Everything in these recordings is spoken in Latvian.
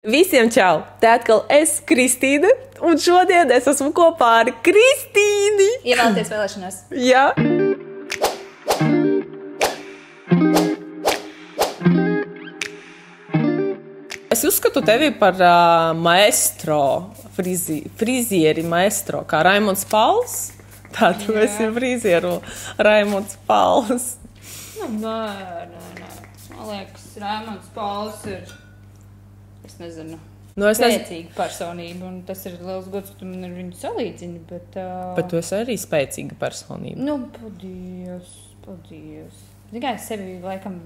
Visiem čau! Te atkal es, Kristīna, un šodien es esmu kopā ar Kristīni. Ievēlēties vēlēšanās. Jā. Es uzskatu tevi par maestro, frizieri maestro, kā Raimonds Pauls. Tā tu esi frizieru Raimonds Pauls. Nē. Man liekas, Raimonds Pauls ir... Es nezinu, spēcīga personība, un tas ir liels gods, ka tu man ar viņu salīdzini, bet... Bet tu esi arī spēcīga personība. Nu, paldies. Zini kā, es sevi laikam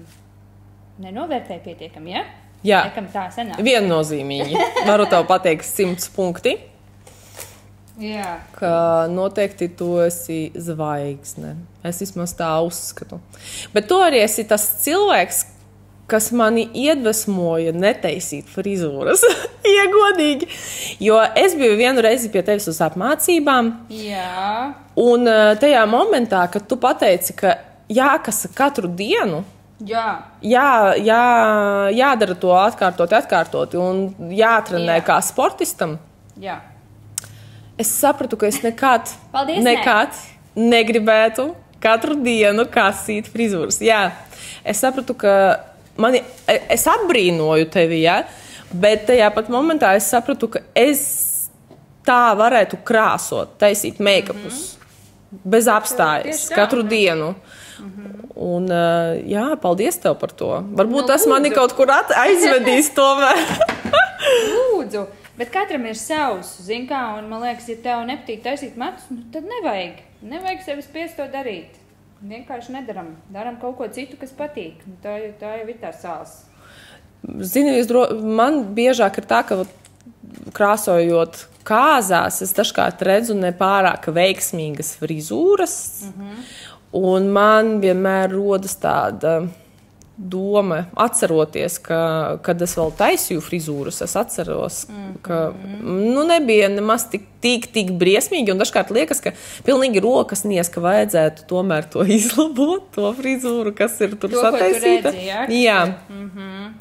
nenovērtēju pietiekami, ja? Jā, laikam tā senāk. Viennozīmīgi. Varu tev pateikt 100 punkti. Jā. Ka noteikti tu esi zvaigzne. Es vismaz tā uzskatu. Bet tu arī esi tas cilvēks, kas mani iedvesmoja netaisīt frizūras, ja godīgi. Jo es biju vienu reizi pie tevis uz apmācībām. Jā. Un tajā momentā, kad tu pateici, ka jākasa katru dienu, jādara to atkārtoti un jātrenē kā sportistam. Jā. Es sapratu, ka es nekad negribētu katru dienu kasīt frizūras. Jā, es sapratu, ka es apbrīnoju tevi, ja? Bet tajā pat momentā es sapratu, ka es tā varētu krāsot, taisīt make-upus bez apstājas katru dienu. Un, jā, paldies tev par to. Varbūt tas mani kaut kur aizvedīs tomēr. Lūdzu, bet katram ir savs, zin kā, un man liekas, ja tev nepatīk taisīt matus, tad nevajag. Nevajag sevi spiest to darīt. Vienkārši nedaram. Daram kaut ko citu, kas patīk. Tā jau ir tā sāls. Zini, man biežāk ir tā, ka krāsojot kāzās, es dažkārt redzu nepārāk veiksmīgas frizūras. Un man vienmēr rodas tāda doma, atceroties, ka, kad es vēl taisīju frizūras, es atceros, ka nebija nemaz tik briesmīgi, un dažkārt liekas, ka pilnīgi rokas nies, ka vajadzētu tomēr to izlabot, to frizūru, kas ir tur sataisīta. To, ko tu redzi, jā?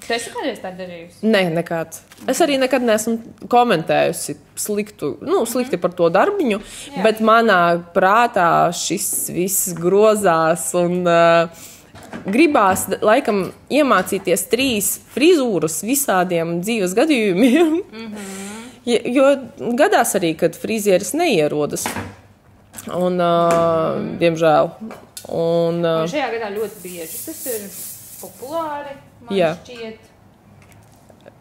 Tu esi kādreiz tā darījusi? Nē, nekad. Es arī nekad neesmu komentējusi slikti par to darbiņu, bet manā prātā šis viss grozās un... Gribās, laikam, iemācīties 3 frizūras visādiem dzīves gadījumiem, jo gadās arī, kad frizieris neierodas. Un, diemžēl. Un šajā gadā ļoti bieži. Tas ir populāri, man šķiet.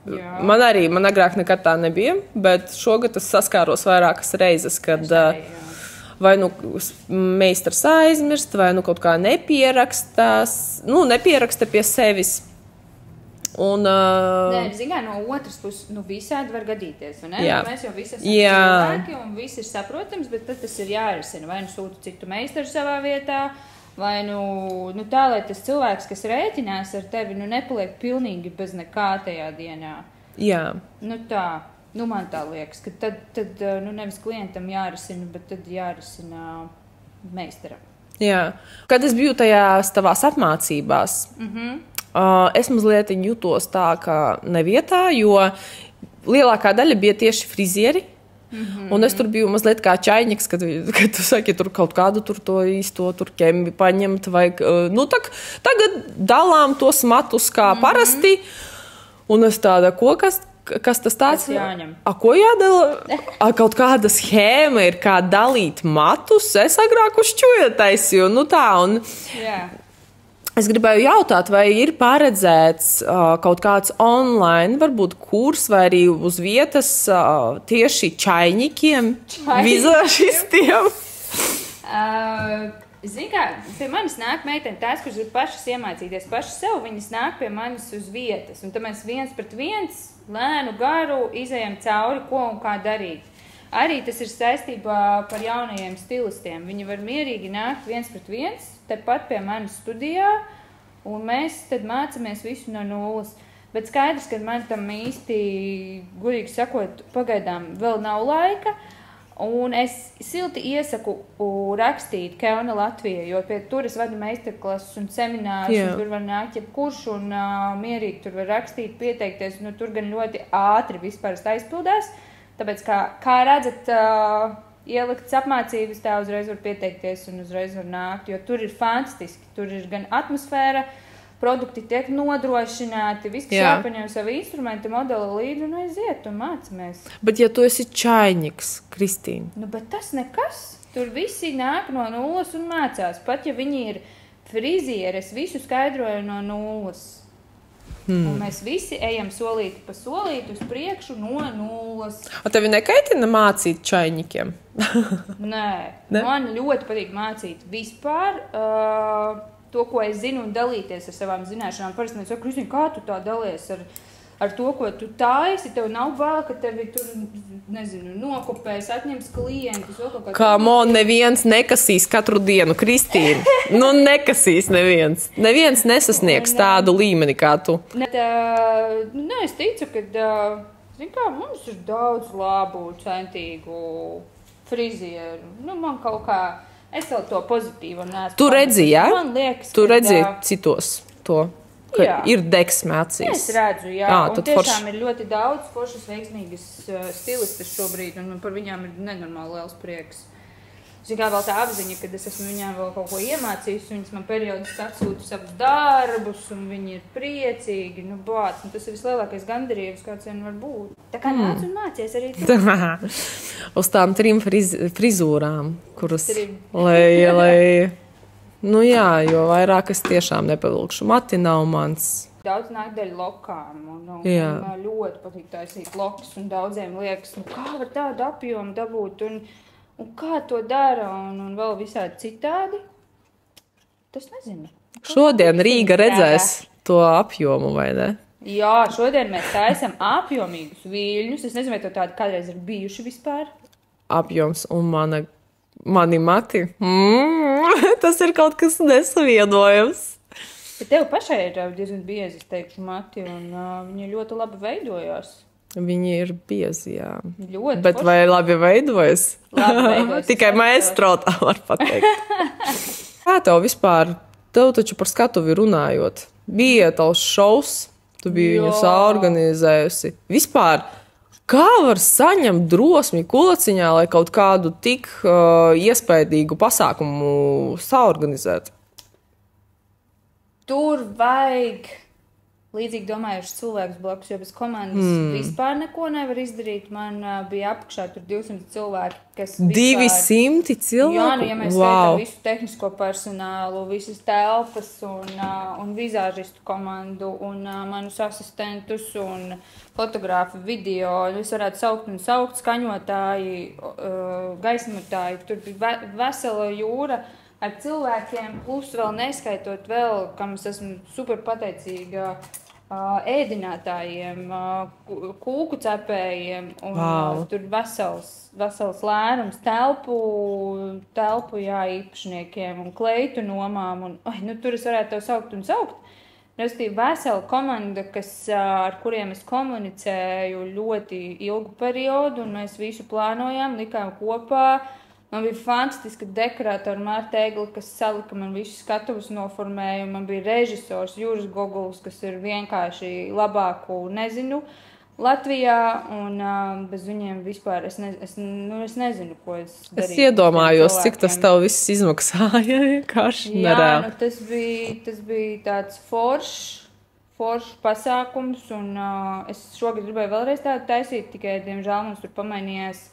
Jā. Man agrāk nekad tā nebija, bet šogad es saskāros vairākas reizes, kad... Vai meistars aizmirst, vai kaut kā nepieraksta pie sevis. Un, Nē, zin kā, no otras puses, visādi var gadīties, vai ne? Jā. Mēs jau visi esam cilvēki, un viss ir saprotams, bet tad tas ir jārisina. Vai sūta citu meistaru savā vietā, vai tā, lai tas cilvēks, kas rēķinās ar tevi, nepaliek pilnīgi bez nekā tajā dienā. Jā. Tā. Man tā liekas, ka tad nevis klientam jārisina, bet tad jārisina meistaram. Jā. Kad es biju tajās tavās apmācībās, es mazliet jutos tā, ka nevietā, jo lielākā daļa bija tieši frizieri. Un es tur biju mazliet kā čaļnieks, kad tu saki, tur kaut kādu to īsto ķembi paņemt, vai, tagad dalām tos matus kā parasti, un es tāda, kas tas tāds? Ko jādala? Kaut kāda schēma ir, kā dalīt matus. Es agrāk uz šķuja taisīju. Es gribēju jautāt, vai ir paredzēts kaut kāds online, varbūt kurs, vai arī uz vietas tieši čaļņikiem, vizāžistiem? Zini kā, pie manis nāk meiteni tās, kuras ir pašas iemācīties paši sev, viņas nāk pie manis uz vietas. Un tad mēs 1 pret 1, lēnu garu, izejam cauri, ko un kā darīt. Arī tas ir saistībā par jaunajiem stilistiem. Viņi var mierīgi nākt 1 pret 1, tepat pie manis studijā, un mēs tad mācamies visu no nulles. Bet skaidrs, ka man tam īsti, gudīgi sakot, pagaidām vēl nav laika. Un es silti iesaku rakstīt Kelna Latvijai, jo pie tur es vadu meistarklases un seminārus, un tur var nākt jebkurš, un mierīgi tur var rakstīt, pieteikties, un tur gan ļoti ātri vispār aizpildās. Tāpēc, kā redzat, ieliktas apmācības, tā uzreiz var pieteikties un uzreiz var nākt, jo tur ir fantastiski, tur ir gan atmosfēra, produkti tiek nodrošināti, viss, kas jāpaņem savu instrumentu modeli līdzi un aiziet un mācamies. Bet ja tu esi čainiks, Kristīna? Nu, bet tas nekas. Tur visi nāk no nulles un mācās. Pat ja viņi ir frizieri, es visu skaidroju no nulles. Un mēs visi ejam solīti pa solīti uz priekšu no nulles. A tevi nekaitina mācīt čainikiem? Nē, man ļoti patīk mācīt vispār. To, ko es zinu, un dalīties ar savām zināšanām. Parasti man saka, Kristīna, kā tu tā dalies ar to, ko tu taisi? Tev nav bail, ka tevi tur, nezinu, nokopēs, atņems klientus. Kā neviens nekasīs katru dienu, Kristīna. Nu, nekasīs neviens. Neviens nesasniegs tādu līmeni kā tu. Es ticu, ka mums ir daudz labu, centīgu frizieru. Nu, man kaut kā... Es vēl to pozitīvu neesmu. Tu redzi, jā? Man liekas, tu redzi citos to, ka ir deksme acīs. Es redzu, jā. Un tiešām ir ļoti daudz foršas, veiksmīgas stilistas šobrīd, un par viņām ir nenormāli liels prieks. Es kā vēl tā apziņa, kad es esmu viņām vēl kaut ko iemācījis, viņas man periodus atsūta savus darbus, un viņi ir priecīgi. Nu, bāc, tas ir vislielākais gandarījums, kāds vien var būt. Tā kā nāc un mācies arī tu. Uz tām 3 frizūrām, kuras lai... Nu jā, jo vairāk es tiešām nepavilkšu. Mati nav mans. Daudz nāk dēļ lokām, un man ļoti patīk taisīt lokas, un daudziem liekas, nu kā var tādu apjomu dabūt, un kā to dara, un vēl visādi citādi. Tas nezinu. Šodien Rīga redzēs to apjomu, vai ne? Jā, šodien mēs taisam apjomīgus viļņus. Es nezinu, vai to tādi kādreiz ir bijuši vispār. Apjoms un mani mati. Tas ir kaut kas nesavienojams. Bet tev pašai ir diezgan biezi, es teikšu, mati, un viņi ļoti labi veidojās. Viņi ir biezi, jā. Ļoti. Bet vai labi veidojas? Labi veidojas. Tikai maestro tā var pateikt. Kā tev vispār, tev taču par skatuvi runājot, bija tavs šovs, tu biji viņus organizējusi. Vispār, kā var saņemt drosmi kulaciņā, lai kaut kādu tik iespaidīgu pasākumu saorganizēt? Tur vajag līdzīgi domājuši cilvēkus blakus, jo bez komandas vispār neko nevar izdarīt. Man bija apakšā tur 200 cilvēki, kas vispār... 200 cilvēku? Jā, nu, ja mēs skaitām visu tehnisko personālu, visas telpas un vizāžistu komandu un manus asistentus un fotogrāfu video. Es varētu saukt skaņotāji, gaismotāji. Tur bija vesela jūra ar cilvēkiem, plus vēl neskaitot vēl, kam es esmu super pateicīga, ēdinātājiem, kūku cepējiem, un tur vesels lērums telpu īpašniekiem un kleitu nomām, un tur es varētu tev saukt. Restīvi vesela komanda, ar kuriem es komunicēju ļoti ilgu periodu, un mēs visu plānojām, likām kopā. Man bija fantastiska dekorātora Mārta Egla, kas salika man visu skatuves noformēju. Man bija režisors Juris Goguls, kas ir vienkārši labāku nezinu Latvijā. Un bez viņiem vispār es nezinu, ko es darīju. Es iedomājos, cik tas tev viss izmaksāja vienkārši nereāli. Jā, tas bija tāds foršs pasākums. Un es šogad gribēju vēlreiz tādu taisīt, tikai diemžēl mums tur pamainījās.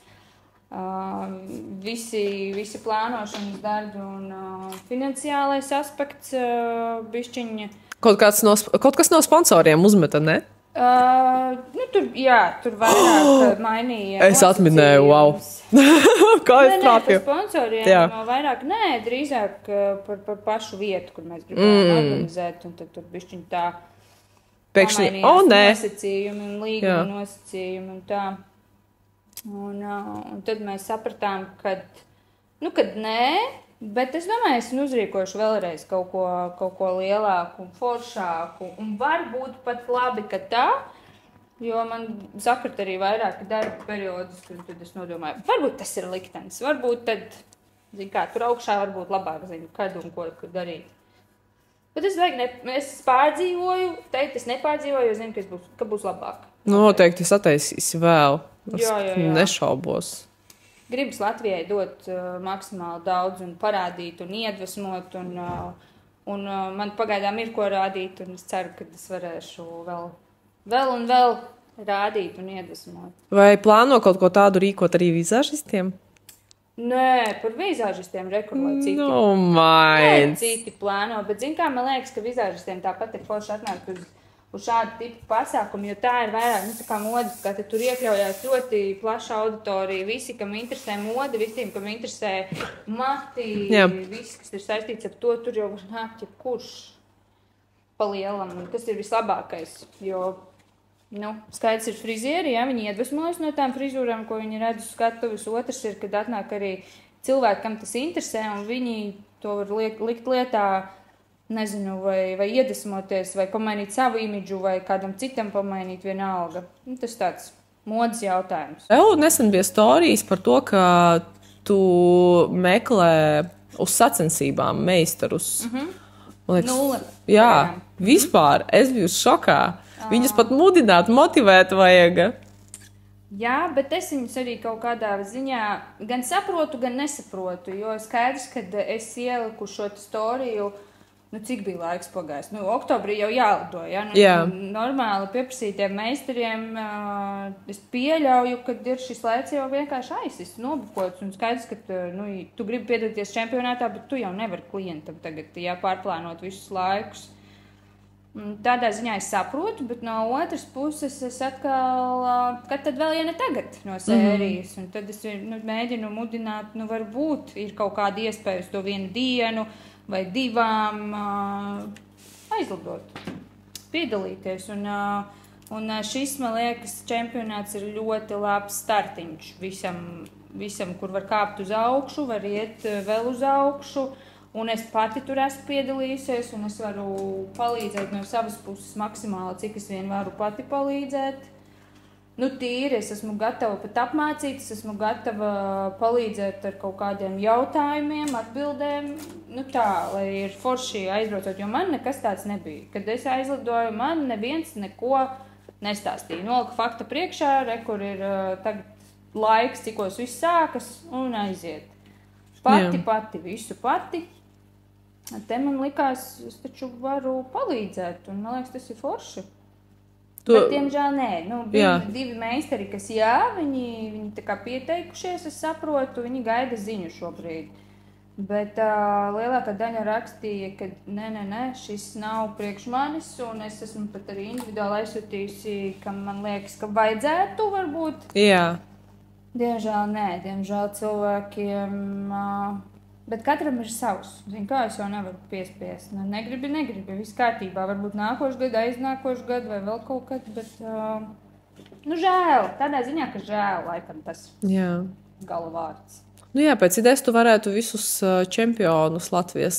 Visi plānošanas darbi un finansiālais aspekts bišķiņa. Kaut kas no sponsoriem uzmeta, ne? Tur vairāk mainīja. Es atminēju, wow. Kā es trāpju? Par sponsoriem vairāk, drīzāk par pašu vietu, kur mēs gribējām organizēt, un tad tur bišķiņ tā pamainījās nosacījumi un līguma nosacījumi un tā. Un tad mēs sapratām, kad nē, bet es domāju, es uzrīkošu vēlreiz kaut ko lielāku un foršāku. Un varbūt pat labi, ka tā, Jo man sakrat arī vairāki darba periodus, kad es nodomāju, varbūt tas ir liktenis, varbūt tad, tur augšā varbūt labāk zinu, kad un ko darīt. Bet es pārdzīvoju, teikt, es nepārdzīvoju, jo zinu, ka būs labāk. Noteikti es attaisīšu vēl. Es Jā. nešaubos. Gribas Latvijai dot maksimāli daudz un parādīt un iedvesmot, un man pagaidām ir ko rādīt, un es ceru, ka es varēšu vēl un vēl rādīt un iedvesmot. Vai plāno kaut ko tādu rīkot arī vizāžistiem? Nē, par vizāžistiem rekurlēt citi. Nē, citi plāno, bet zin kā, man liekas, ka vizāžistiem tāpat ir forši atnākt uz šādu tipu pasākumu, jo tā ir vairāk, tā kā modas, ka tur iekļaujās ļoti plaša auditorija, visi, kam interesē moda, visiem, kam interesē mati, viss, kas ir saistīts ar to, tur jau var nākt jebkurš pa lielam, un tas ir vislabākais, jo, skaidrs ir frizieri, viņi iedvesmojas no tām frizūrām, ko viņi redz uz skatuves, otrs ir, kad atnāk arī cilvēki, kam tas interesē, un viņi to var likt lietā, nezinu, vai iedvesmoties, vai pamainīt savu imidžu, vai kādam citam pamainīt vienalga. Tas tāds modas jautājums. Tev nesen bija storijas par to, ka tu meklē uz sacensībām meistarus. Liekas, 0. Jā, vispār. Es biju šokā. Viņus pat mudināt, motivēt vajag. Jā, bet es viņus arī kaut kādā ziņā gan saprotu, gan nesaprotu, jo skaidrs, kad es ieliku šo storiju, cik bija laiks pagājis? Oktobrī jau jālido, ja? Normāli pieprasītiem meistariem es pieļauju, ka ir šis laiks jau vienkārši aizsis, nobukots, un skaidrs, ka tu gribi piedalīties čempionātā, bet tu jau nevari klientam tagad pārplānot visus laikus. Tādā ziņā es saprotu, bet no otras puses es atkal, kad tad vēl ne tagad no sērijas, un tad es mēģinu mudināt, varbūt ir kaut kāda iespēja uz to vienu dienu, vai 2 aizlidot, piedalīties. Un šis, man liekas, čempionāts ir ļoti labs startiņš visam, kur var kāpt uz augšu, var iet vēl uz augšu. Un es pati tur esmu piedalījusies, un es varu palīdzēt no savas puses maksimāli, cik es vien varu pati palīdzēt. Tīri, es esmu gatava pat apmācīt, es esmu gatava palīdzēt ar kaut kādiem jautājumiem, atbildēm, tā, lai ir forši aizbraucot, jo man nekas tāds nebija. Kad es aizlidoju, man neviens neko nestāstīja. Nolika fakta priekšā, kur ir tagad laiks, cikos viss sākas, un aiziet. Pati, visu pati. Te man likās, es taču varu palīdzēt, un man liekas, tas ir forši. Bet, diemžēl, nē. Bija 2 meistari, kas viņi tā kā pieteikušies, es saprotu, viņi gaida ziņu šobrīd. Bet lielākā daļa rakstīja, ka nē, šis nav priekš manis, un es esmu pat arī individuāli aizsūtījusi, ka man liekas, ka vajadzētu varbūt. Jā. Diemžēl, nē, cilvēkiem... Bet katram ir savs. Zini, kā es jau nevaru piespiest. Negribi, viss kārtībā. Varbūt nākošu gadu, aiznākošu gadu vai vēl kaut kad, bet, žēl. Tādā ziņā, ka žēl, laikam, tas galvārds. Jā, pēc idejas tu varētu visus čempionus Latvijas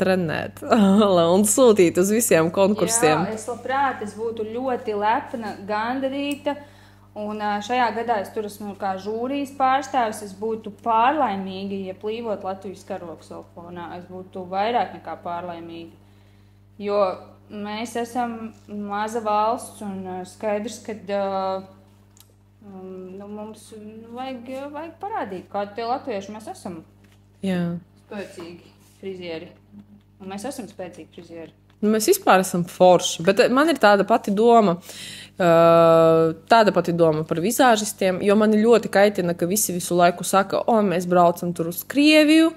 trenēt un sūtīt uz visiem konkursiem. Jā, es labprāt, es būtu ļoti lepna, gandarīta. Un šajā gadā es tur esmu kā žūrijas pārstāvis, es būtu pārlaimīgi, ja plīvot Latvijas karogu salfonā. Es būtu vairāk nekā pārlaimīgi. Jo mēs esam maza valsts un skaidrs, ka mums vajag parādīt, kādu tie latvieši mēs esam. Jā. Spēcīgi frizieri. Un mēs esam spēcīgi frizieri. Mēs vispār esam forši, bet man ir tāda pati doma par vizāžistiem, jo mani ļoti kaitina, ka visi visu laiku saka, mēs braucam tur uz Krieviju,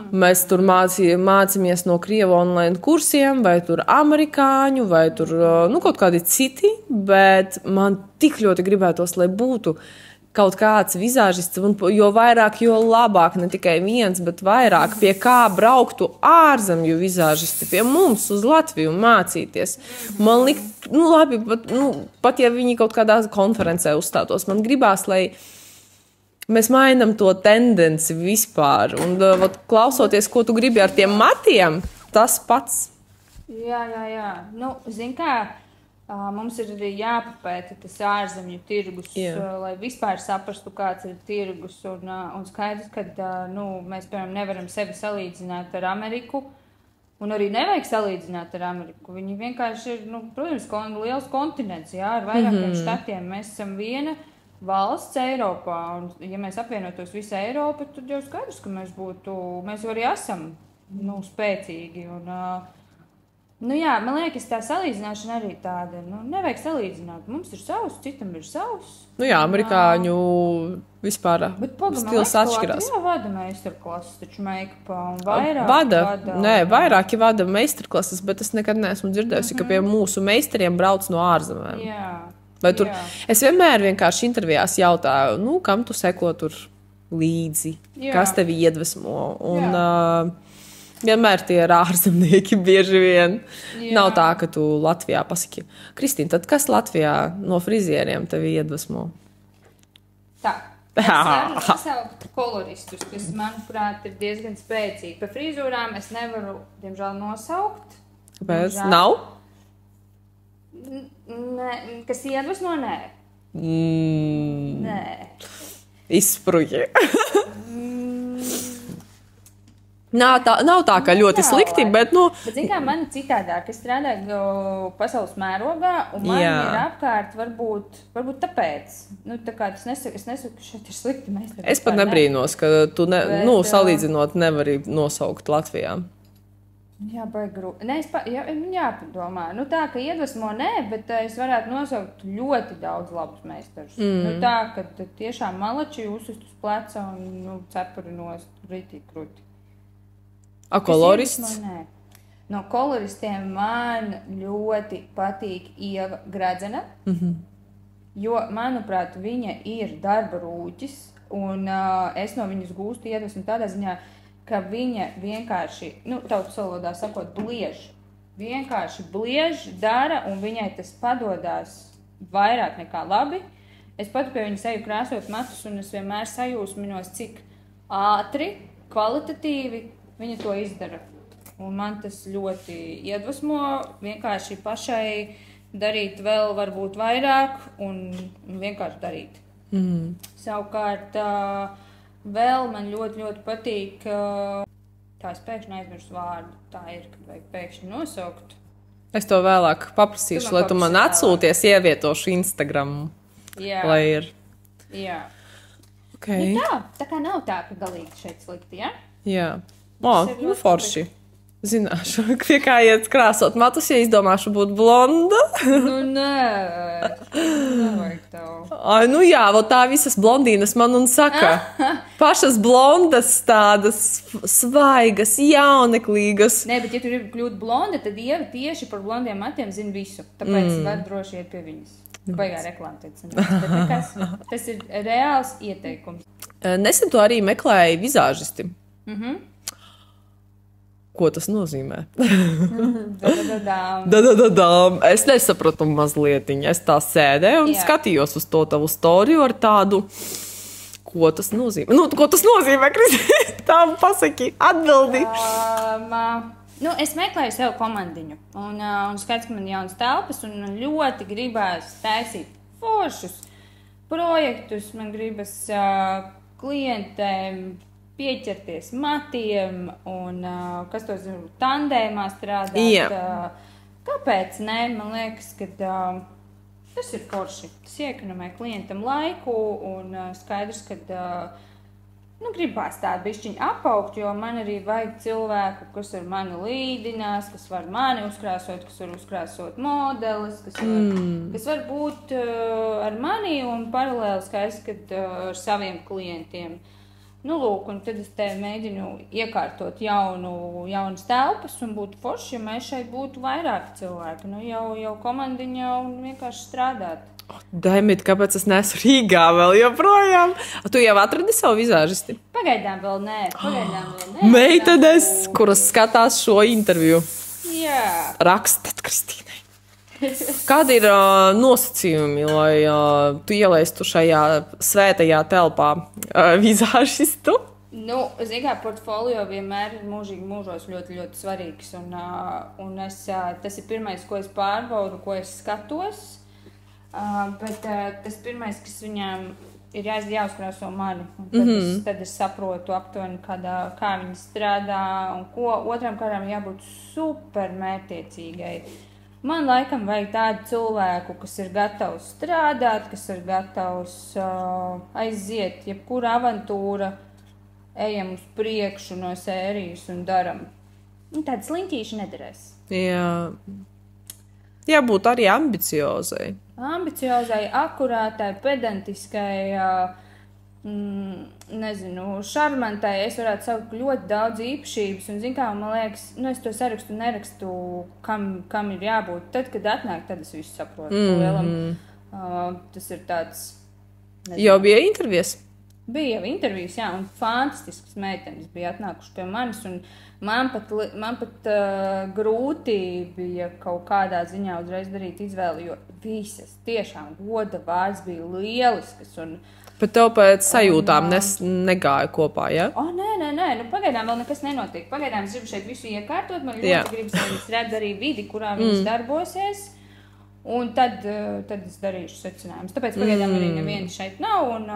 mēs tur mācāmies no Krievu online kursiem, vai tur amerikāņu, vai tur kaut kādi citi, bet man tik ļoti gribētos, lai būtu kaut kāds vizāžists, jo vairāk, jo labāk, ne tikai viens, bet vairāk, pie kā brauktu ārzemju vizāžisti pie mums uz Latviju mācīties. Man likt, labi, pat ja viņi kaut kādā konferencē uzstātos, man gribās, lai mēs mainam to tendenci vispār. Un klausoties, ko tu gribi ar tiem matiem, tas pats. Jā. Zin kā, Mums ir arī jāpapēta tas ārzemju tirgus, lai vispār saprastu, kāds ir tirgus. Un skaidrs, ka mēs, piemēram, nevaram sevi salīdzināt ar Ameriku. Un arī nevajag salīdzināt ar Ameriku. Viņi vienkārši ir, protams, liels kontinents, ar vairākiem štatiem. Mēs esam viena valsts Eiropā. Un, ja mēs apvienotos visu Eiropu, tad jau skaidrs, ka mēs jau arī esam spēcīgi. Un, man liekas, tā salīdzināšana arī tāda. Nevajag salīdzināt. Mums ir savs, citam ir savs. Amerikāņu vispār stils atšķirās. Jā, vada meistarklases, taču make-upā un vairāk. Vairāki vada meistarklases, bet es nekad neesmu dzirdējusi, ka pie mūsu meistariem brauc no ārzemēm. Jā. Vai tur, es vienmēr vienkārši intervijās jautāju, kam tu seko tur līdzi, kas tevi iedvesmo. Un, vienmēr tie ir ārzemnieki bieži vien. Nav tā, ka tu Latvijā pasaki. Kristīna, tad kas Latvijā no frizieriem tevi iedvesmo? Tā. Es varu nosaukt koloristus, kas, manuprāt, ir diezgan spēcīgi. Pa frizūrām es nevaru, diemžēl, nosaukt. Kāpēc? Nav? Kas iedvesmo? Nē. Nē. Izspruļi. Nav tā, ka ļoti slikti, bet, Bet, zin kā, man citādāk. Es strādāju pasaules mērogā, un man ir apkārt varbūt tāpēc. Tā kā es nesaku, ka šeit ir slikti. Es pat nebrīnos, ka tu salīdzinot nevari nosaukt Latvijā. Jā, baigi. Jāpadomā. Tā, ka iedvesmo bet es varētu nosaukt ļoti daudz labus meistarus. Tā, ka tiešām malači uzsist uz pleca un cepuri nost ritīgi kruti. Kolorists? No koloristiem man ļoti patīk Ieva Gradzena, jo, manuprāt, viņa ir darba rūķis, un es no viņas gūstu iedvesmu tādā ziņā, ka viņa vienkārši, tautas valodā sakot, bliež. Vienkārši bliež, dara, un viņai tas padodās vairāk nekā labi. Es pat pie viņas eju krāsot matus, un es vienmēr sajūsminos, cik ātri, kvalitatīvi viņa to izdara. Un man tas ļoti iedvesmo vienkārši pašai darīt vēl varbūt vairāk un vienkārši darīt. Savukārt vēl man ļoti, ļoti patīk, tā es pēkšņi aizmirsu vārdu, tā ir, kad vajag pēkšņi nosaukt. Es to vēlāk paprasīšu, lai tu man atsūties, ievietošu Instagram. Jā. Lai ir. Jā. Okay. Tā kā nav tā, ka galīgi šeit slikti, ja? Jā. Forši. Zināšu, kā iet krāsot matus, ja izdomāšu būt blonda. Nē, nevajag tev. Tā visas blondīnas man un saka. Pašas blondas tādas svaigas, jauneklīgas. Nē, bet ja tu gribi kļūt blonda, tad Ieva tieši par blondiem matiem zina visu. Tāpēc var droši iet pie viņas. Baigā reklāma teica. Tas ir reāls ieteikums. Nesen to arī meklēja vizāžisti. Ko tas nozīmē? Es nesapratu mazliet. Es tā sēdēju un skatījos uz to tavu storiju ar tādu, ko tas nozīmē. Ko tas nozīmē, Kristīna? Tā pasaki, atbildi. Es meklēju sev komandiņu. Un skaidrs, ka man jaunas telpas un man ļoti gribās taisīt foršus projektus. Man gribas klientiem pieķerties matiem un, kas to zinu, tandēmā strādāt. Kāpēc ne? Man liekas, ka tas ir forši. Tas iekonomē klientam laiku un skaidrs, ka gribās tādu bišķiņu apaugt, jo man arī vajag cilvēku, kas ar mani līdinās, kas var mani uzkrāsot, kas var uzkrāsot modelis, kas var būt ar mani un paralēli skaidrs, ka ar saviem klientiem. Un tad es te mēģinu iekārtot jaunas telpas un būtu forši, ja mēs šeit būtu vairāk cilvēki. Jau komandiņa un vienkārši strādāt. Daimit, kāpēc es neesmu Rīgā vēl joprojām? Tu jau atradi savu vizāžisti? Pagaidām vēl nē. Meitenes, kuras skatās šo interviju. Jā. Rakstat Kristīnai. Kādi ir nosacījumi, lai tu ielaistu šajā svētajā telpā vizāžistu? Nu, zini, kā portfolio vienmēr ir mūžos ļoti, ļoti svarīgs. Un tas ir pirmais, ko es pārbaudu, ko es skatos. Bet tas pirmais, kas viņām ir jāuzkrāso mani. Tad es saprotu aptuveni, kā viņi strādā un ko. Otram kādam jābūt super mērķtiecīgai. Man laikam vajag tādu cilvēku, kas ir gatavs strādāt, kas ir gatavs aiziet jebkura avantūra, ejam uz priekšu no sērijas un daram. Tāda sliņķīša nederēs. Jā. Jābūt arī ambiciozai. Ambiciozai, akurātai, pedantiskai, šarmantai. Es varētu saukt ļoti daudz īpašības. Un, zin kā, man liekas, es to sarakstu nerakstu, kam ir jābūt. Tad, kad atnāk, tad es visu saprotu. Tas ir tāds... Jau bija intervijas? Bija jau intervijas, jā, un fantastiskas meitenes bija atnākuši pie manis, un man pat grūti bija kaut kādā ziņā uzreiz darīt izvēli, jo visas tiešām goda vārds bija lieliskas. Bet tev pēc sajūtām negāja kopā, ja? Nē, pagaidām vēl nekas nenotiek. Pagaidām es gribu šeit visu iekārtot, man ļoti gribas, lai viņas redz arī vidi, kurā viņas darbosies. Un tad es darīšu secinājumus. Tāpēc pagaidām arī neviena šeit nav, un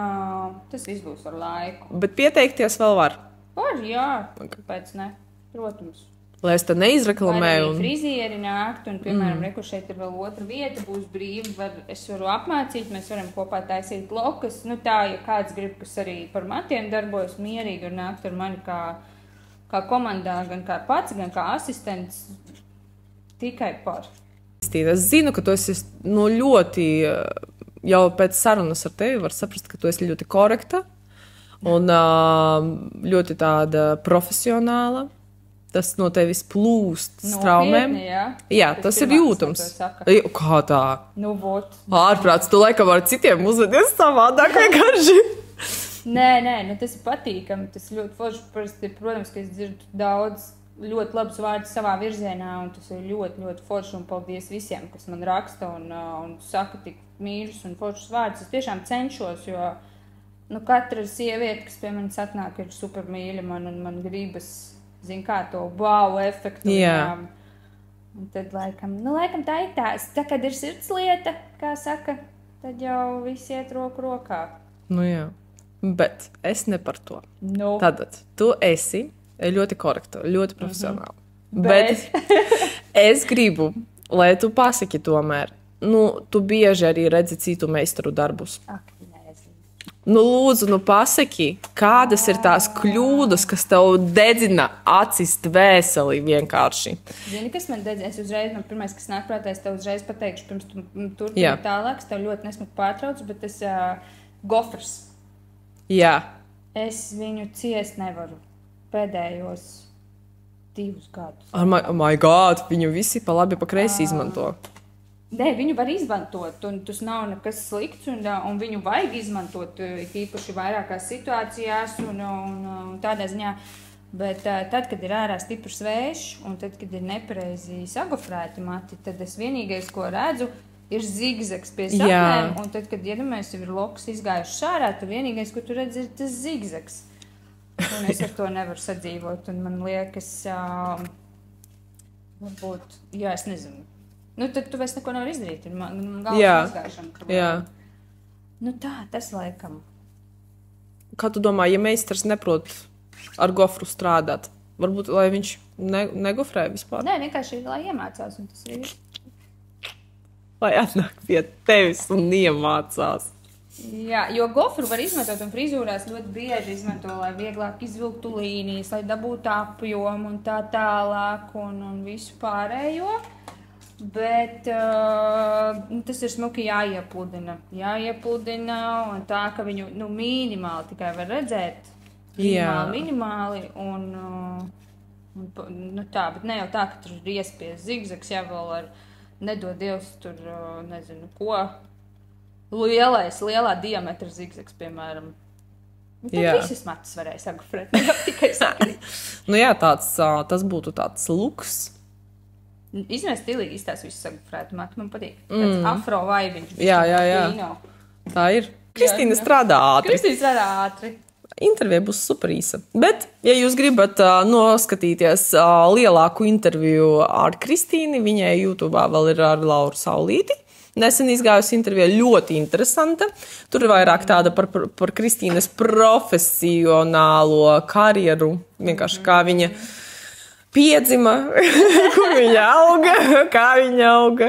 tas viss būs ar laiku. Bet pieteikties vēl var? Var, jā. Kāpēc ne? Protams. Lai es te neizreklamēju. Arī frizieri nākt, un, piemēram, reku šeit ir vēl otra vieta, būs brīva, es varu apmācīt, mēs varam kopā taisīt lokas. Tā, ja kāds grib, kas arī par matiem darbojas mierīgi, var nākt ar mani kā komandā, gan kā pats, gan kā asistents, tikai par. Es zinu, ka tu esi ļoti, jau pēc sarunas ar tevi var saprast, ka tu esi ļoti korekta un ļoti tāda profesionāla. Tas no tevis plūst straumēm. Jā, tas ir jūtams. Kā tā? Ārprāts, tu laikam ar citiem uzvedies savādāk vienkārši. Nē, tas ir patīkami, tas ļoti forši. Protams, ka es dzirdu daudz ļoti labs vārds savā virzienā, un tas ir ļoti, ļoti forši, un paldies visiem, kas man raksta un saka tik mīļus un foršus vārdus. Es tiešām cenšos, jo katra sieviete, kas pie manis atnāk, ir super mīļa man, un man gribas, zin kā, to wow efektu. Jā. Un tad laikam tā ir tā, kad ir sirdslieta, kā saka, tad jau viss iet roku rokā. Jā, bet es ne par to. Tātad, tu esi ļoti korekta, ļoti profesionāla. Bet es gribu, lai tu pasaki tomēr, tu bieži arī redzi citu meistaru darbus. Lūdzu, pasaki, kādas ir tās kļūdas, kas tev dedzina acis dvēseli vienkārši. Zini, kas man dedzina? Es uzreiz, pirmais, kas nāk prātā, es tev uzreiz pateikšu, pirms tu turpini tālāk, es tev ļoti nesmuki pārtraucu, bet tas gofrs. Jā. Es viņu ciest nevaru. Pēdējos 2 gadus. Oh my God, viņu visi pa labi, pa kreisi izmanto. Nē, viņu var izmantot, un tas nav nekas slikts, un viņu vajag izmantot īpaši vairākās situācijās un tādā ziņā. Bet tad, kad ir ārā stiprs vējš, un tad, kad ir nepareizi sagofrēti mati, tad es vienīgais, ko redzu, ir zigzags pie sapnēm, un tad, kad iedomājies, jau ir lokas izgājušas ārā, tad vienīgais, ko tu redzi, ir tas zigzags. Un es ar to nevaru sadzīvot, un man liekas, varbūt, es nezinu. Tad tu vairs neko nevar izdarīt, ir galvas mazgāšana. Jā. Tas laikam. Kā tu domā, ja meistars neprot ar gofru strādāt, varbūt, lai viņš negofrē vispār? Nē, vienkārši, lai iemācās, un tas ir. Lai atnāk pie tevis un iemācās. Jā, jo gofru var izmantot un frizūrās ļoti bieži izmanto, lai vieglāk izvilktu līnijas, lai dabūtu apjomu un tā tālāk un visu pārējo. Bet tas ir smuki jāiepludina. Un tā, ka viņu minimāli tikai var redzēt. Minimāli un tā, bet ne jau tā, ka tur ir iespies zigzags, vēl ar nedod Dievs tur, nezinu ko. Lielā diametra zigzags, piemēram. Tad visas matus varēja sagufrēt, ne tikai sakrīt. Tas būtu tāds luks. Izmēr stilīgi izstās visu sagufrētu matu, man patīk. Tāds afro vaibiņš. Jā. Tā ir. Kristīna strādā ātri. intervija būs super īsa. Bet, ja jūs gribat noskatīties lielāku interviju ar Kristīni, viņai YouTube vēl ir ar Lauru Saulīti. Nesen izgājusi intervija ļoti interesanta. Tur ir vairāk tāda par Kristīnas profesionālo karjeru, vienkārši kā viņa piedzima, kur viņa auga, kā viņa auga.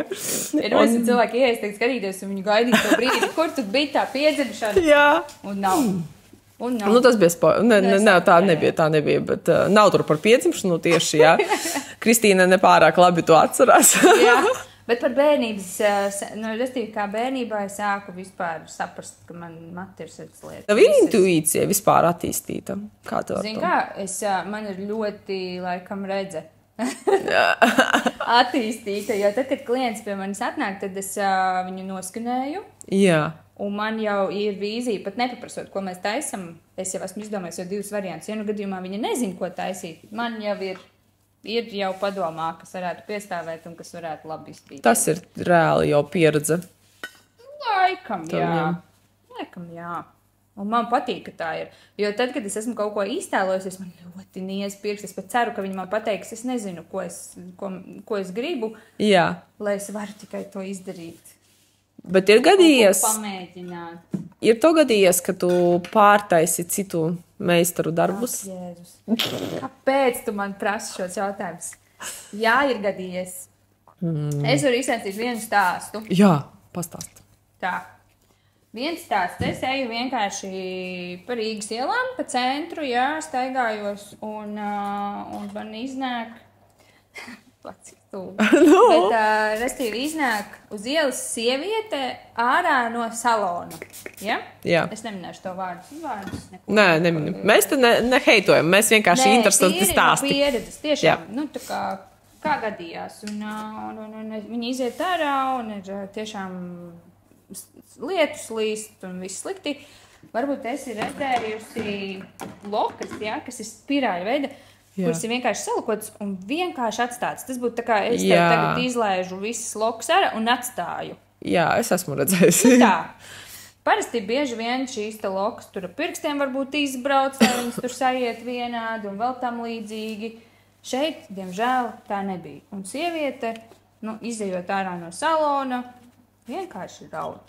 Ir mēs cilvēki iesaistīt skatīties un viņu gaidīt to brīdi, kur tu biji tā piedzimšana. Jā. Un nav. Nu, tas bija tā nebija, bet nav tur par piedzimšanu tieši, jā. Kristīna nepārāk labi to atcerās. Jā. Bet par bērnības, restīvi, kā bērnībā es sāku vispār saprast, ka man mati ir sirds lieta. Tev ir intuīcija vispār attīstīta? Kā tu ar to? Zini kā, man ir ļoti, laikam, redze attīstīta, jo tad, kad klients pie manis atnāk, tad es viņu noskanēju. Jā. Un man jau ir vīzija, pat nepaprasot, ko mēs taisam. Es jau esmu izdomājis jau 2 variantus. Ja nu gadījumā viņa nezin, ko taisīt, man jau ir jau padomā, kas varētu piestāvēt un kas varētu labi iztītīt. Tas ir reāli jau pieredze. Laikam, jā. Un man patīk, ka tā ir. Jo tad, kad es esmu kaut ko iztēlojusies, man ļoti niez pirks. Es pat ceru, ka viņi man pateiks, es nezinu, ko es gribu, Jā. Lai es varu tikai to izdarīt. Bet ir gadījies, pamēģināt. Ir to gadījies, ka tu pārtaisi citu meistaru darbus? Jēzus. Kāpēc tu man prasi šos jautājumus? Jā, ir gadījies. Es varu izstāstīt vienu stāstu. Jā, pastāst. Tā. Viens stāsts. Es eju vienkārši pa Rīgas ielām, pa centru, jā, staigājos un man iznāk... Pats stūbi. No. Bet, restīvi, iznāk uz ielas sieviete ārā no salona. Ja? Jā. Es neminēšu to vārdus. Nē, neminu. Mēs te neheitojam, mēs vienkārši interesanti stāsti. Pieredzes, tiešām, nu, tā kā gadījās. Un viņi iziet ārā un ir tiešām lietus līst un viss slikti. Varbūt esi redzējusi lokas, ja, kas ir spirāļa veida. Jā. Kuras ir vienkārši salikotas un vienkārši atstātas. Tas būtu tā kā es tev tagad izlaižu visas lokas ārā un atstāju. Jā, es esmu redzējusi. Tā. Parasti bieži vien šīs te lokas tur ar pirkstiem varbūt izbrauc, lai viņas tur sajiet vienādi un vēl tam līdzīgi. Šeit, diemžēl, tā nebija. Un sieviete, izejot ārā no salona, vienkārši raud.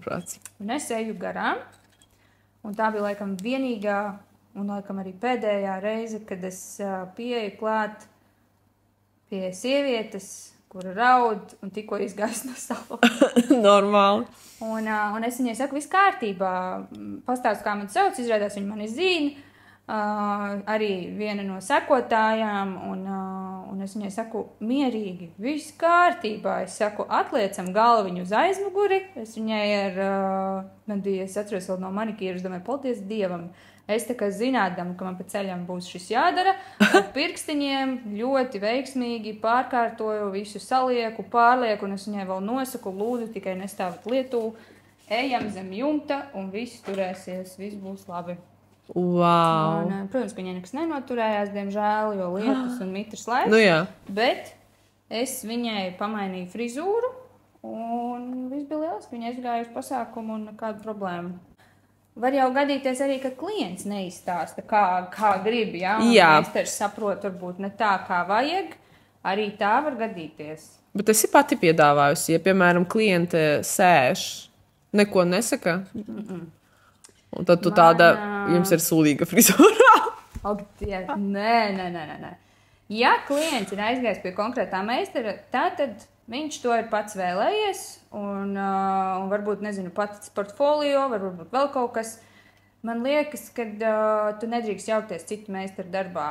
Prāts. Un es eju garām. Un tā bija laikam vienīgā un laikam arī pēdējā reize, kad es pieeju klāt pie sievietes, kura raud un tikko izgājis no salona. Normāli. Un es viņai saku, viss kārtībā. Pastāstu, kā man sauc, izrādās viņa mani zina. Arī viena no sekotājām. Un es viņai saku, mierīgi, viss kārtībā. Es saku, atliecam galviņu uz aizmuguri. Es viņai es atceros vēl no manikīras, domāju, paldies Dievam. Es tā kā zinādam, ka man pa ceļam būs šis jādara, ar pirkstiņiem ļoti veiksmīgi pārkārtoju, visu salieku, pārlieku, un es viņai vēl nosaku, lūdzu, tikai nestāvat lietū, ejam zem jumta, un viss turēsies, viss būs labi. Wow. Un, protams, ka viņai nekas nenoturējās, diemžēl, jo lietus un mitrs laiks, Nu jā. Bet es viņai pamainīju frizūru, un viss bija liels, viņa aizgāja uz pasākumu un nekādu problēmu. Var jau gadīties arī, ka klients neizstāsta, kā grib, ja? Jā. Meistars saprot, varbūt ne tā, kā vajag. Arī tā var gadīties. Bet esi pati piedāvājusi, ja, piemēram, kliente sēž, neko nesaka, un tad tu tāda, jums ir sūdīga frizūra. Nē. Ja klients ir aizgājis pie konkrētā meistara, tad viņš to ir pats vēlējies, un varbūt, nezinu, pats portfolio, varbūt vēl kaut kas. Man liekas, ka tu nedrīkst jaukties citu meistaru darbā,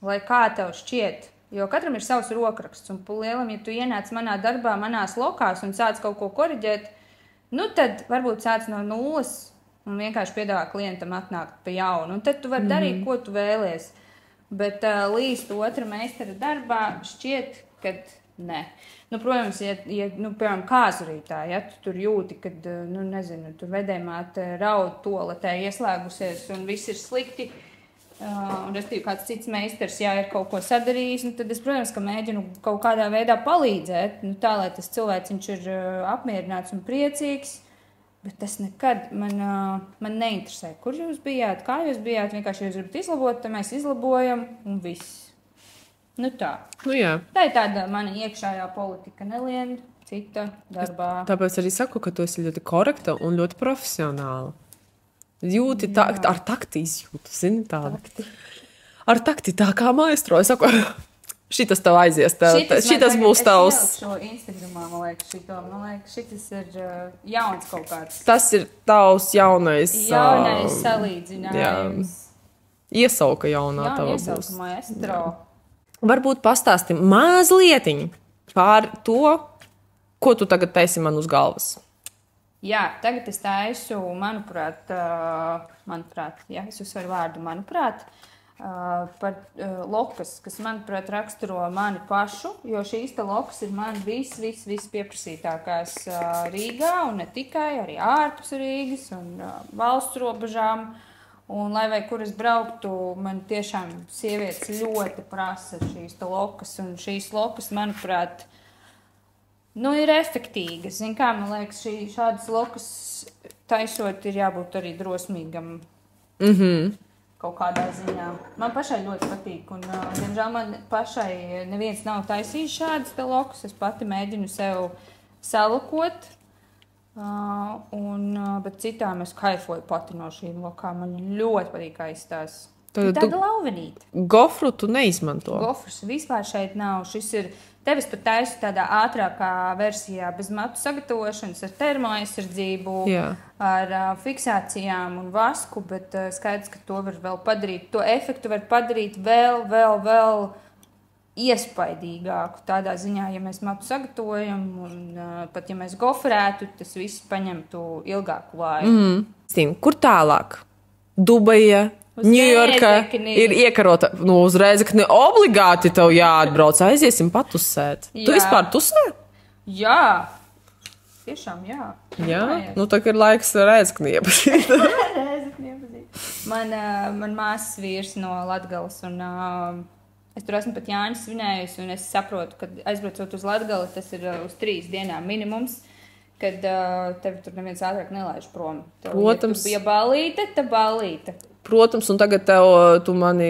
lai kā tev šķiet, jo katram ir savs rokraksts, un lielam, ja tu ienāc manā darbā, manās lokās un sāc kaut ko koriģēt, tad varbūt sāc no nulles un vienkārši piedāvā klientam atnākt pa jaunu, un tad tu vari darīt, ko tu vēlies. Bet līdz otra meistara darbā šķiet, ka nē. Protams, ja piemēram, kāzurītā, ja tu tur jūti, kad, nezinu, tur vedējumāte raud toaletē ieslēgusies un viss ir slikti, un restīvi kāds cits meistars, ja ir kaut ko sadarījis, tad es, protams, ka mēģinu kaut kādā veidā palīdzēt, tā, lai tas cilvēks viņš ir apmierināts un priecīgs, Bet tas nekad man neinteresē, kur jūs bijāt, kā jūs bijāt. Vienkārši jūs gribat izlabot, tad mēs izlabojam un viss. Nu tā. Nu, jā. Tā ir tāda mana iekšējā politika, nelien cita darbā. Tāpēc arī saku, ka tu esi ļoti korekta un ļoti profesionāla. Jūti tā, ar takti izjūtu, zini tādu. Ar takti tā kā maestro. Es saku, šitas tev aizies, šitas būs tavs. Es šo Instagramā, man liekas, šitas ir jauns kaut kāds. Tas ir tavs jaunais salīdzinājums. Iesauka jaunā tava būs. Iesauka maestro. Varbūt pastāsti mazlietiņu par to, ko tu tagad taisi man uz galvas. Jā, tagad es taisu, manuprāt, jā, es uzsveru vārdu manuprāt, par lokas, kas, manuprāt, raksturo mani pašu, jo šīs te lokas ir man viss pieprasītākās Rīgā, un ne tikai, arī ārpus Rīgas un valsts robežām. Un, lai vai kur es brauktu, man tiešām sievietes ļoti prasa šīs te lokas, un šīs lokas, manuprāt, ir efektīgas. Zin kā, man liekas, šādas lokas taisot ir jābūt arī drosmīgam. Kaut kādā ziņā. Man pašai ļoti patīk, un, diemžēl, man pašai neviens nav taisījis šādas te lokas. Es pati mēģinu sev salakot, bet citām es kaifoju pati no šīm lokām. Man ļoti patīk aizstās. Tāda lauvenīta. Gofru tu neizmanto? Gofrus vispār šeit nav. Šis ir tevis pat taisu tādā ātrākā versijā bez matu sagatavošanas, ar termoaizsardzību, ar fiksācijām un vasku, bet skaidrs, ka to var vēl padarīt. To efektu var padarīt vēl iespaidīgāku. Tādā ziņā, ja mēs matu sagatavojam un pat ja mēs gofrētu, tas viss paņemtu ilgāku laiku. Kur tālāk? Dubaja, Ņujorka ir iekarota. Uz Rēzekni obligāti tev jāatbrauc. Aiziesim patusēt. Tu vispār tusē? Jā. Tiešām jā. Jā? Nu, tā ir laiks Rēzekni iepazīt. Rēzekni iepazīt. Man māsas vīrs no Latgales un es tur esmu pat Jāņus svinējusi, un es saprotu, ka aizbraucot uz Latgali, tas ir uz 3 dienām minimums, kad tevi tur neviens ātrāk nelaiž prom. Protams. Ja tu bija balīte, tad balīte. Protams, un tagad tu mani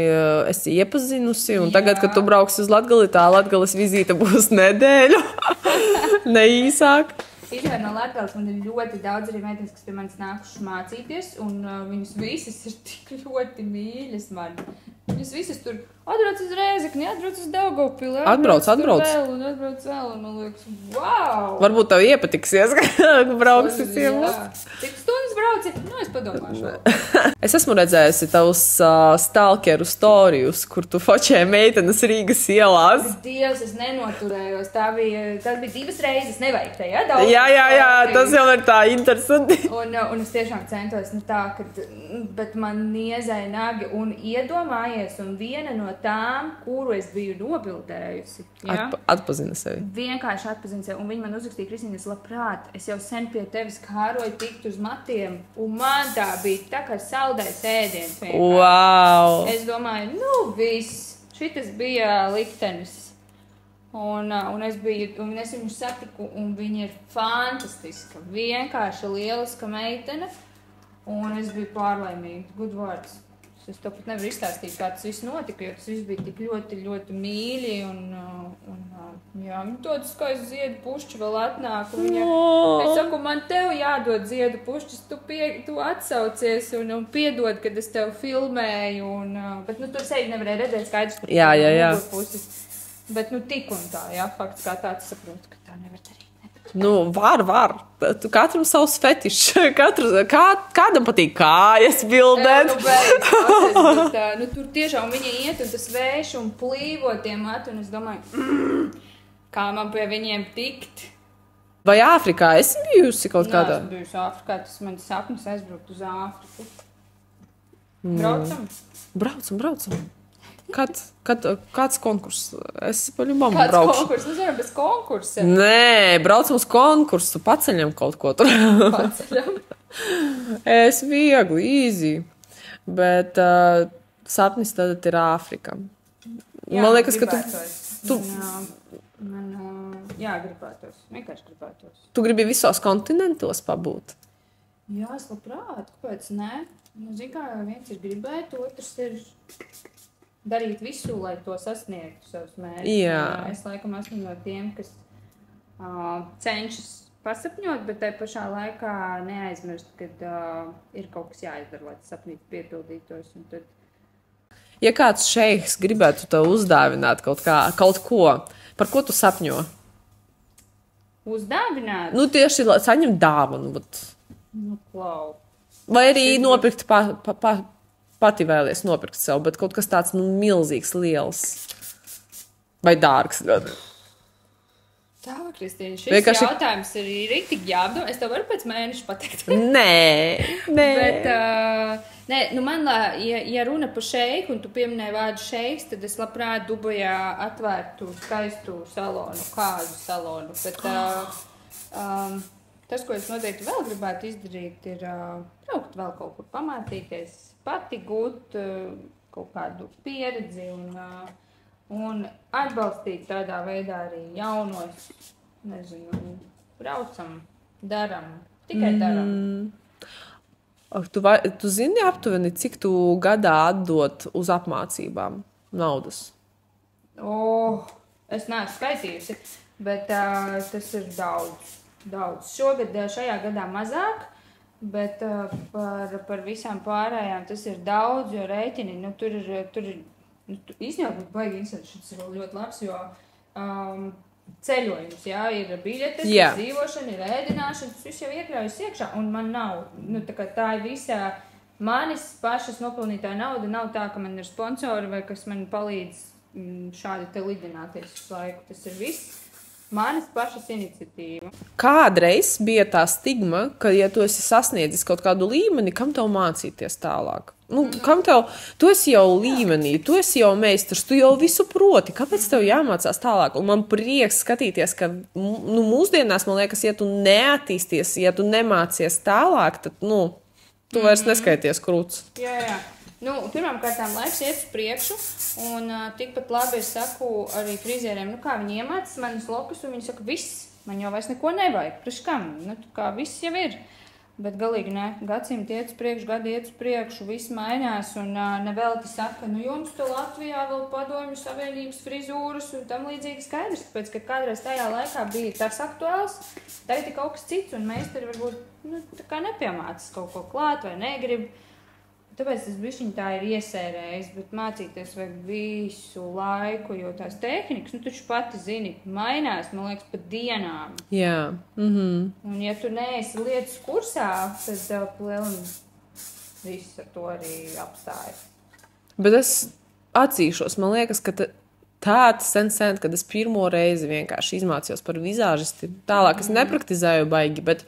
esi iepazinusi, un tagad, kad tu brauksi uz Latgali, tā Latgales vizīte būs nedēļu, ne īsāk. Īstenībā no Latgales man ir ļoti daudz arī meitenes, kas pie manis nākušas mācīties, un viņas visas ir tik ļoti mīļas man. Viņas visas tur atbrauc uz Rēzekni, atbrauc uz Daugavpili, atbrauc vēl, un man liekas, wow! Varbūt tev iepatiksies, ka brauksi ciemos. Cik stundas brauci? Es padomāšu. Es esmu redzējusi tavus stalkeru storijus, kur tu fočē meitenes Rīgas ielās. Dievs, es nenoturējos. Tas bija 2 reizes, nevajag te, ja? Jā, tas jau ir tā interesanti. Un es tiešām centos, bet man niezēja nagi un iedomājies, un viena no tām, kuru es biju nobildējusi. Ja? Atpazina sevi. Vienkārši atpazina sevi, un viņi man uzrakstīja, Kristīne, es labprāt, es jau sen pie tevis kāroju tikt uz matiem, un man tā bija tā kā saldais ēdiens. Wow! Es domāju, viss, šitas bija liktenis. Un es viņu satiku, un viņa ir fantastiska, vienkārši lieliska meitene, un es biju pārlaimīga, gudvārds. Es to pat nevaru izstāstīt, kā tas viss notika, jo tas viss bija tik ļoti, ļoti mīļi, viņa dodas skaisti ziedu pušķi vēl atnāk, un es saku, man tev jādod ziedu pušķis, tu atsaucies un piedod, kad es tev filmēju, bet tur sevi nevarēja redzēt skaidrs, tur jā. Puses. Bet tik un tā, fakts kā tāds saprotu, ka tā nevar darīt. Var. Katram savs fetišs. Kādam patīk kājas bildēt. Tur tiešām viņa iet un tas vējš un plīvo tie mati, un es domāju, kā man pie viņiem tikt. Vai Āfrikā esi bijusi kaut kādā? Jā, esmu bijusi Āfrikā, tas man sapnis aizbraukt uz Āfriku. Braucam. Kāds konkurss? Es paļumam braukšu. Kāds konkurss? Mēs varam bez konkursa. Nē, braucam uz konkursu, paceļam kaut ko tur. Paceļam. Es viegli, easy. Bet sapnis tad ir Āfrika. Jā, man liekas, ka tu... gribētos. Vienkārši gribētos. Tu gribi visos kontinentos pabūt? Jā, es labprāt, kāpēc ne? Nu, zin kā, viens ir gribēt, otrs ir darīt visu, lai to sasniegtu savus mērķus. Jā. Es laikam esmu no tiem, kas cenšas pasapņot, bet tai pašā laikā neaizmirst, kad ir kaut kas jāizdara, lai tas sapnis piepildītos. Un tad... Ja kāds šeiks gribētu tev uzdāvināt kaut ko, par ko tu sapņo? Uzdāvināt? Nu, tieši saņemt dāvanu. Bet... Nu, klau. Vai arī nopirkt pati vēlies nopirkt sev, bet kaut kas tāds milzīgs, liels vai dārgs. Tā, Kristīna, šis jautājums ir rītīgi jāapdomā. Es tev varu pēc mēneša pateikt. Nē. Bet, nu man, ja runa par šeiku, un tu pieminēji vārdu šeiks, tad es labprāt Dubajā atvērtu skaistu salonu, kāzu salonu. Bet tas, ko es noteikti vēl gribētu izdarīt, ir braukt vēl kaut kur pamātīties, pati gūt kaut kādu pieredzi un atbalstīt tādā veidā arī jaunos, nezinu, braucam, daram, tikai daram. Tu zini aptuveni, cik tu gadā atdot uz apmācībām naudas? Es neesmu skaitījusi, bet tas ir daudz. Šajā gadā mazāk, bet par visām pārējām tas ir daudz, jo rēķini, tur ir īstenībā baigi interesanti, šis ir ļoti labs, jo ceļojums, jā, ir biļetes, ir dzīvošana, ir ēdināšana, tas viss jau iekļaujas iekšā, un man nav, tā ir visa manis pašas nopelnītā nauda, nav tā, ka man ir sponsori vai kas man palīdz šādi te lidināties uz laiku, tas ir viss. Manis pašas iniciatīva. Kādreiz bija tā stigma, ka, ja tu esi sasniedzis kaut kādu līmeni, kam tev mācīties tālāk? Kam tev, tu esi jau līmenī, tu esi jau meistars, tu jau visu proti, kāpēc tev jāmācās tālāk? Un man prieks skatīties, ka mūsdienās, man liekas, ja tu neattīsties, ja tu nemācies tālāk, tad, tu vairs neskaities krūts. Jā. Pirmām kārtām laiks iet uz priekšu, un tikpat labi es saku arī frizieriem, kā viņi iemācas manas lokus, un viņi saka, viss, man jau vairs neko nevajag, priekš kam, kā viss jau ir. Bet galīgi ne, gadsimti iet uz priekšu, gadi iet uz priekšu, viss mainās, un nevelti saka, jums tu Latvijā vēl padomju savienības frizūras un tam līdzīgi skaidrs, tāpēc, ka kādreiz tajā laikā bija tas aktuāls, tagad ir kaut kas cits, un meistari varbūt tā kā nepiemācas kaut ko klāt vai negrib. Tāpēc tas bišķiņ tā ir iesērējis, bet mācīties vajag visu laiku, jo tās tehnikas, taču pati zini, mainās, man liekas, pat dienām. Jā. Un ja tu neesi lietas kursā, tad tev plēlim viss ar to arī apstāja. Bet es atzīšos, man liekas, ka tāds sen, kad es pirmo reizi vienkārši izmācījos par vizāžisti, tālāk es nepraktizēju baigi, bet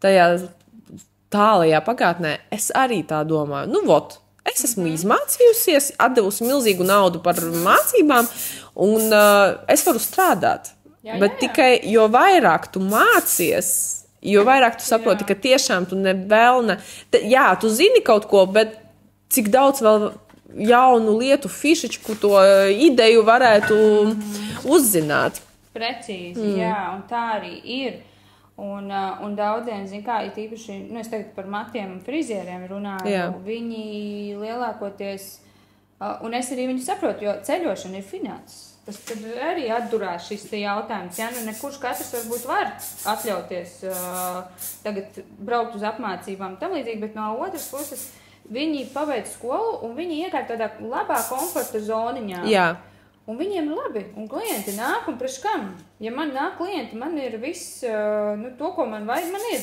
tajā tālajā pagātnē es arī tā domāju. Es esmu izmācījusies, atdevusi milzīgu naudu par mācībām, un es varu strādāt. Bet tikai, jo vairāk tu mācies, jo vairāk tu saproti, ka tiešām tu nevēlna. Jā, tu zini kaut ko, bet cik daudz vēl jaunu lietu, fišičku, to ideju varētu uzzināt. Precīzi, jā, un tā arī ir. Un daudziem, zin kā, ir tīpaši, es tagad par matiem un frizieriem runāju, viņi lielākoties, un es arī viņu saprotu, jo ceļošana ir finanses. Tas tad arī atdurās šis te jautājums, nekurš katrs varbūt var atļauties tagad braukt uz apmācībām tam līdzīgi, bet no otras puses viņi pabeidz skolu un viņi iekārt tādā labā komforta zoniņā. Jā. Un viņiem ir labi, un klienti nāk, un priekš kam? Ja man nāk klienti, man ir viss, to, ko man vajag, man ir.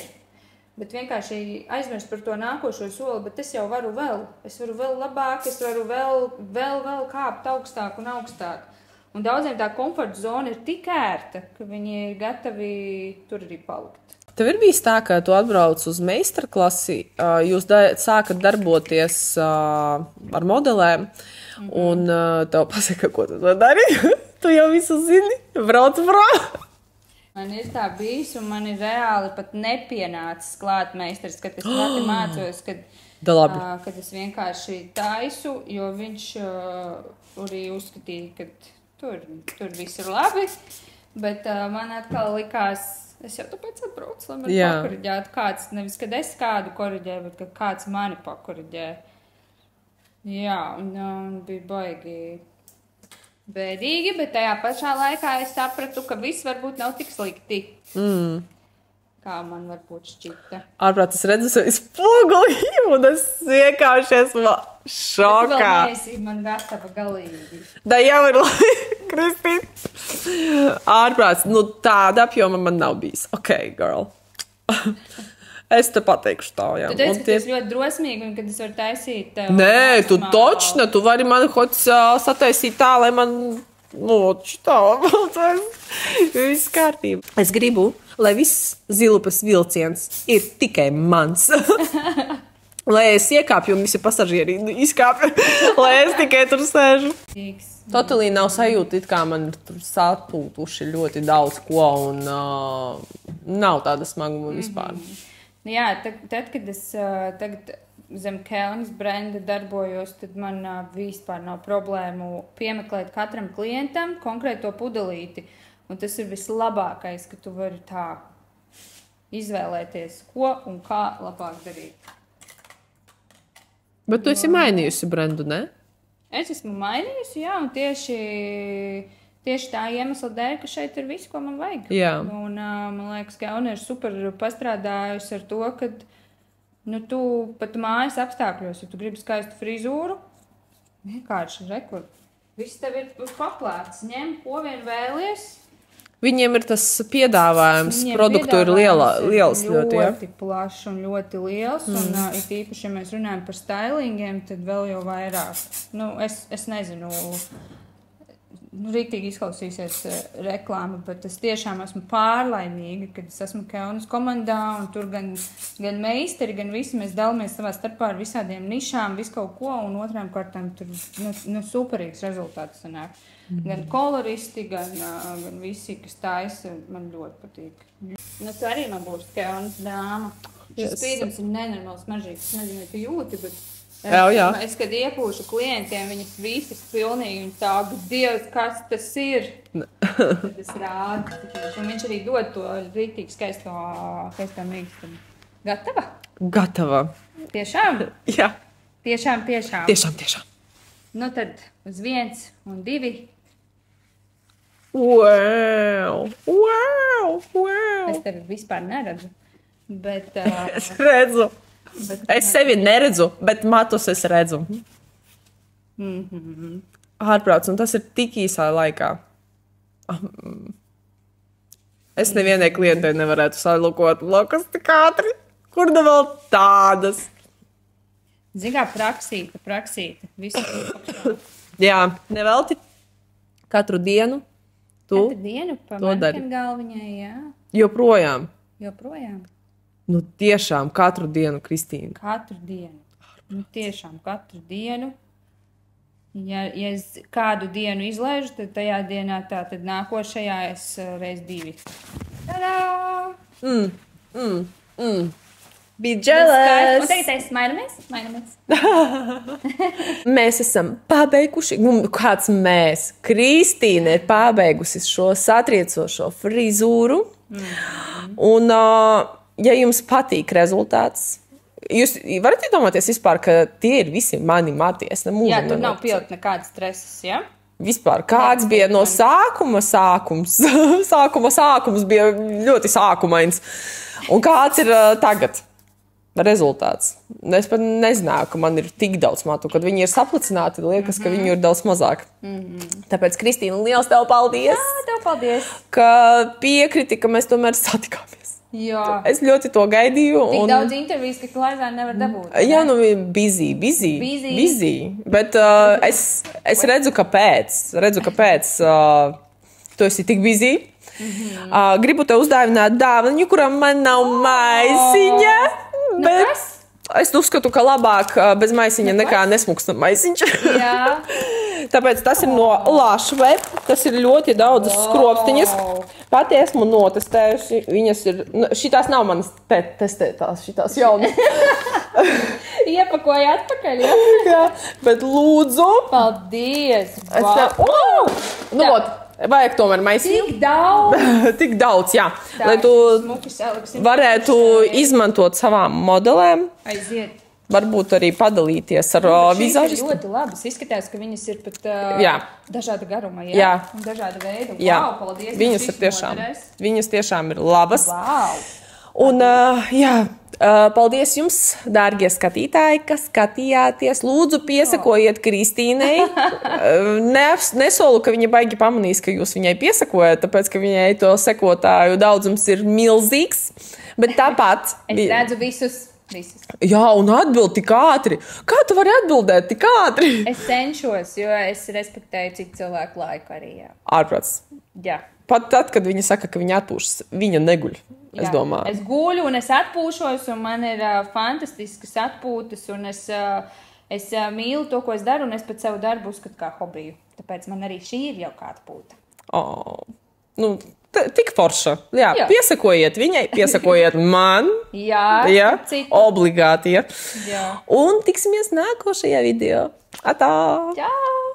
Bet vienkārši aizmirst par to nākošo soli, bet es jau varu vēl. Es varu vēl labāk, es varu vēl kāpt augstāk un augstāk. Un daudziem tā komforta zona ir tik ērta, ka viņi ir gatavi tur arī palikt. Tev ir bijis tā, ka tu atbrauc uz meistarklasi, jūs sākat darboties ar modelēm, un tev pasaka, ko tu dari? Tu jau visu zini, brauc prom. Man ir tā bijis, un man ir reāli pat nepienācis klāt meistars, kad es mācos, kad es vienkārši taisu, jo viņš arī uzskatīja, ka tur viss ir labi, bet man atkal likās, Es jau tāpēc atbraucu, lai man pakoriģētu kāds, nevis, kad es kādu koriģēju, bet kad kāds mani pakoriģē. Jā, un bija baigi bēdīgi, bet tajā pašā laikā es sapratu, ka viss varbūt nav tik slikti. Kā man varbūt šķita. Ārprāt, es redzu sevi spoguli, un es vienkārši esmu šokā. Bet vēl neesi man gatava galīgi. Da jau ir labi, Kristīna. Ārprāt, tāda apjoma man nav bijis. Ok, girl. Es te pateikšu tā, jā. Tu teici, ka tu esi ļoti drosmīgi, un kad es varu taisīt... Nē, tu točna, tu vari man hots sataisīt tā, lai man... šitā, viss kārtība. Es gribu, lai viss zilupas vilciens ir tikai mans. Lai es iekāpju un visi pasažieri izkāpju, lai es tikai tur sēžu. Totalī nav sajūta, it kā man tur sapultuši ļoti daudz ko un nav tāda smaguma vispār. Jā, tad, kad es tagad zem Kelnas brenda darbojos, tad man vispār nav problēmu piemeklēt katram klientam konkrēto pudelīti. Un tas ir vislabākais, ka tu vari tā izvēlēties, ko un kā labāk darīt. Bet tu esi mainījusi brendu, ne? Es esmu mainījusi, jā, un tieši tā iemesla dēļ, ka šeit ir viss, ko man vajag. Jā. Un man liekas, ka Kelna ir super pastrādājusi ar to, ka tu pat mājas apstākļos, ja tu gribi skaistu frizūru, vienkārši rekord. Viss tev ir paplāts, ņem, ko vien vēlies. Viņiem ir tas piedāvājums, produktu ir liels ļoti, jā? Ļoti plašs un ļoti liels, un it īpaši, ja mēs runājam par stylingiem, tad vēl jau vairāk. Es nezinu, rīktīgi izklausīsies reklāma, bet es tiešām esmu pārlaimīga, kad es esmu Kelnas komandā, un tur gan meistari, gan visi mēs dalāmies savā starpā ar visādiem nišām, visu kaut ko, un otrām kārtām tur superīgs rezultāts sanāk. Gan koloristi, gan visi, kas taisa, man ļoti patīk. Tu arī man būs Kelnas dāma. Šis spīdums ir nenormāls mažīgs, es nezinu, vai tu jūti, bet... Jā. Es, kad iepūšu klientiem, viņas visas pilnīgi, viņi tā, Dievs, kas tas ir? Tad es rādu. Un viņš arī dod to rītīgi skaisto mīkstumu. Gatava? Gatava. Tiešām? Jā. Tiešām. Tad uz 1 un 2. Wow. Es tevi vispār neredzu. Bet... Es redzu. Es sevi neredzu, bet matus es redzu. Ārprāts, un tas ir tik īsā laikā. Es nevienai klientei nevarētu salukot lokas tik ātri. Kur da vēl tādas? Zini kā praksīta. Visu. Jā, nevelti katru dienu. Katru dienu pa manekenu galviņai, jā. Joprojām. Tiešām, katru dienu, Kristīna. Katru dienu. Tiešām, katru dienu. Ja es kādu dienu izlaižu, tad tajā dienā tad nākošajā es reiz 2. Tadā! Be jealous! Un tagad es mainamies. Mēs esam pabeiguši, kāds mēs? Kristīna ir pabeigusi šo satriecošo frizūru. Un... ja jums patīk rezultāts, jūs varat iedomāties vispār, ka tie ir visi mani mati. Jā, tur nav pielikt nekādas stresas, jā? Vispār, kāds bija no sākums? Sākums bija ļoti sākumains. Un kāds ir tagad rezultāts? Es pat nezināju, ka man ir tik daudz matu. Kad viņi ir saplicināti, liekas, ka viņu ir daudz mazāk. Tāpēc, Kristīna, liels tev paldies! Jā, tev paldies! Ka piekriti, ka mēs tomēr satikāmies. Jā. Es ļoti to gaidīju. Tik daudz intervijas, ka tu laizāk nevar dabūt. Jā, busy. Bet es redzu, kāpēc tu esi tik busy. Gribu tev uzdāvināt dāvanu, kuram man nav maisiņa. Bet es uzskatu, ka labāk bez maisiņa nekā nesmukstam maisiņš. Jā. Tāpēc tas ir no Lašvet. Tas ir ļoti daudz skropstiņas. Pati esmu notestējusi. Viņas ir... Šitās nav manas testētās, šitās jaunas. Iepakoja atpakaļ, jā? Bet lūdzu. Paldies. Vajag tomēr maisīt. Tik daudz! Tik daudz, jā. Tā, Lai tu smuki saliksim. varētu izmantot savām modelēm. Aiziet. Varbūt arī padalīties ar Šīs ir vizāžistu. ļoti labas. Izskatās, ka viņas ir pat Jā. dažāda garuma, Jā. Un dažāda veida. Jā, Wow, paldies. viņas tiešām ir labas. Wow. Un, paldies jums, dārgie skatītāji, kas skatījāties. Lūdzu, piesakojiet Kristīnei. Nesolu, ka viņa baigi pamanīs, ka jūs viņai piesakojat, tāpēc, ka viņai to sekotāju daudzums ir milzīgs. Bet tāpat... Es redzu visus. Jā, un atbild tik ātri. Kā tu vari atbildēt tik ātri? Es cenšos, jo es respektēju citu cilvēku laiku arī. Jā. Ārprāts. Jā. Pat tad, kad viņa saka, ka viņa atpūšas, viņa neguļ. Es domāju. Es guļu un es atpūšos, un man ir fantastiskas atpūtas, un es mīlu to, ko es daru, un es pat savu darbu uzskatu kā hobiju. Tāpēc man arī šī ir jau kā atpūta. Nu, tik forša. Jā, piesakojiet viņai, piesakojiet man. Jā, obligāti. Jā. Un tiksimies nākošajā video. Atā! Čau!